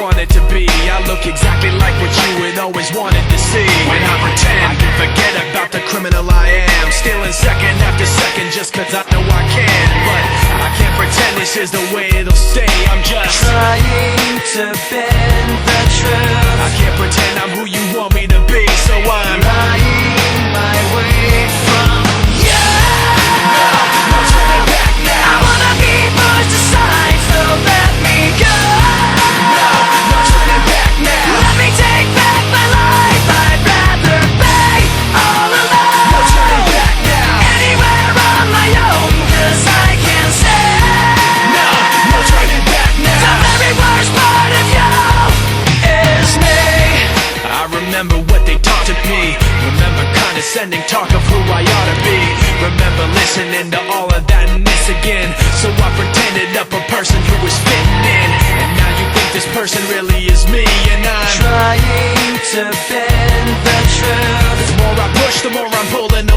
wanted to be. I look exactly like what you had always wanted to see. When I pretend, I can forget about the criminal I am, stealing second after second just cause I know I can. But I can't pretend this is the way it'll stay. I'm just trying to bend the truth. I can't pretend I'm who you want me to be, so I'm lying my way from you. No turning back now. I wanna be pushed aside, so let me go. No turning back now. Let me take back my life. I'd rather be all alone. No turning back now. Anywhere on my own, cause I can say No turning back now. the very worst part of you is me. I remember what they taught to me. Remember condescending talk of who I ought to be. Remember listening to all of that and this again. So I pretended up a person who was fitting in. And now you think this person really is me. And I'm trying to bend the truth. the more I push, the more I'm pulling